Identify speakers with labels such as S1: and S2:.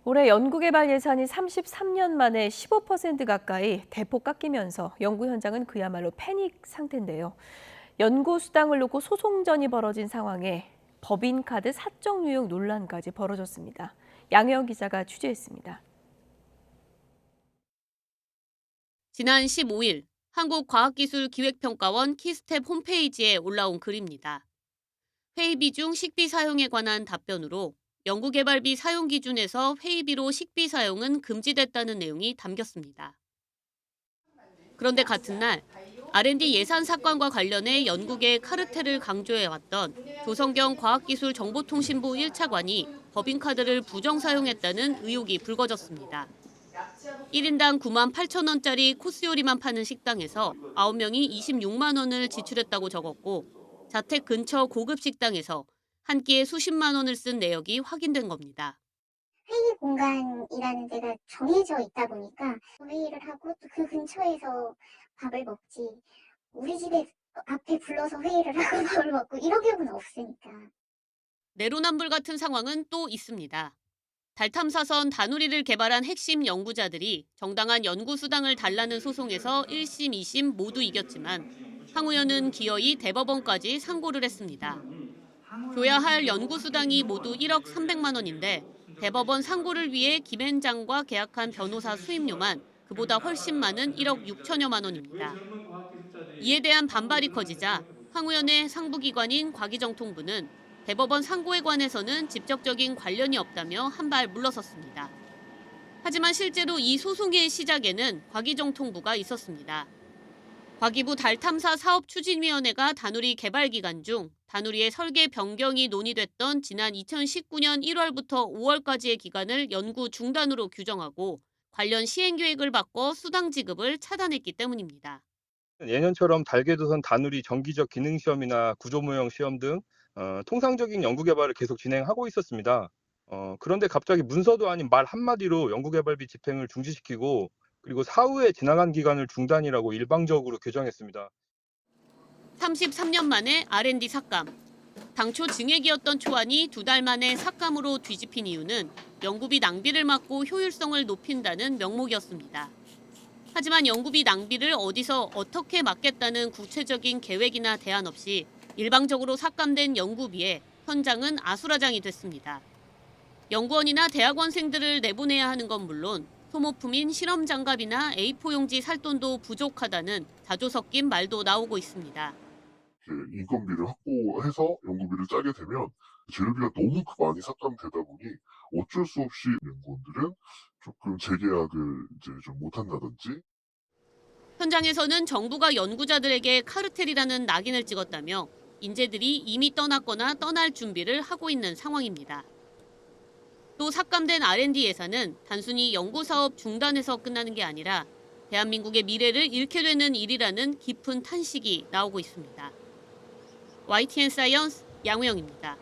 S1: 올해 연구개발 예산이 33년 만에 15% 가까이 대폭 깎이면서 연구 현장은 그야말로 패닉 상태인데요. 연구 수당을 놓고 소송전이 벌어진 상황에 법인카드 사적 유용 논란까지 벌어졌습니다. 양혜영 기자가 취재했습니다.
S2: 지난 15일 한국과학기술기획평가원 키스텝 홈페이지에 올라온 글입니다. 회의비 중 식비 사용에 관한 답변으로 연구개발비 사용 기준에서 회의비로 식비 사용은 금지됐다는 내용이 담겼습니다. 그런데 같은 날 R&D 예산 삭감과 관련해 연구계의 카르텔을 강조해왔던 조성경 과학기술정보통신부 1차관이 법인카드를 부정 사용했다는 의혹이 불거졌습니다. 1인당 9만 8천 원짜리 코스 요리만 파는 식당에서 9명이 26만 원을 지출했다고 적었고 자택 근처 고급 식당에서 한 끼에 수십만 원을 쓴 내역이 확인된 겁니다.
S3: 회의 공간이라는 데가 정해져 있다 보니까 회의를 하고 또 그 근처에서 밥을 먹지 우리 집에 앞에 불러서 회의를 하고 밥을 먹고 이런 경우는 없으니까.
S2: 내로남불 같은 상황은 또 있습니다. 달 탐사선 다누리를 개발한 핵심 연구자들이 정당한 연구 수당을 달라는 소송에서 1심, 2심 모두 이겼지만 황우현은 기어이 대법원까지 상고를 했습니다. 줘야 할 연구 수당이 모두 1억 300만 원인데 대법원 상고를 위해 김앤장과 계약한 변호사 수임료만 그보다 훨씬 많은 1억 6천여만 원입니다. 이에 대한 반발이 커지자 황우현의 상부기관인 과기정통부는 대법원 상고에 관해서는 직접적인 관련이 없다며 한 발 물러섰습니다. 하지만 실제로 이 소송의 시작에는 과기정통부가 있었습니다. 과기부 달탐사 사업추진위원회가 다누리 개발 기간 중 다누리의 설계 변경이 논의됐던 지난 2019년 1월부터 5월까지의 기간을 연구 중단으로 규정하고 관련 시행 계획을 바꿔 수당 지급을 차단했기 때문입니다.
S4: 예년처럼 달궤도선 다누리 정기적 기능 시험이나 구조모형 시험 등 통상적인 연구 개발을 계속 진행하고 있었습니다. 그런데 갑자기 문서도 아닌 말 한마디로 연구 개발비 집행을 중지시키고 그리고 사후에 지나간 기간을 중단이라고 일방적으로 규정했습니다.
S2: 33년 만에 R&D 삭감. 당초 증액이었던 초안이 2달 만에 삭감으로 뒤집힌 이유는 연구비 낭비를 막고 효율성을 높인다는 명목이었습니다. 하지만 연구비 낭비를 어디서 어떻게 막겠다는 구체적인 계획이나 대안 없이 일방적으로 삭감된 연구비에 현장은 아수라장이 됐습니다. 연구원이나 대학원생들을 내보내야 하는 건 물론 소모품인 실험장갑이나 A4 용지 살 돈도 부족하다는 자조 섞인 말도 나오고 있습니다.
S5: 인건비를 확보해서 연구비를 짜게 되면 재료비가 너무 많이 삭감되다 보니 어쩔 수 없이 연구원들은 조금 재계약을 이제 좀 못한다든지.
S2: 현장에서는 정부가 연구자들에게 카르텔이라는 낙인을 찍었다며 인재들이 이미 떠났거나 떠날 준비를 하고 있는 상황입니다. 또 삭감된 R&D 예산은 단순히 연구사업 중단에서 끝나는 게 아니라 대한민국의 미래를 잃게 되는 일이라는 깊은 탄식이 나오고 있습니다. YTN 사이언스 양우영입니다.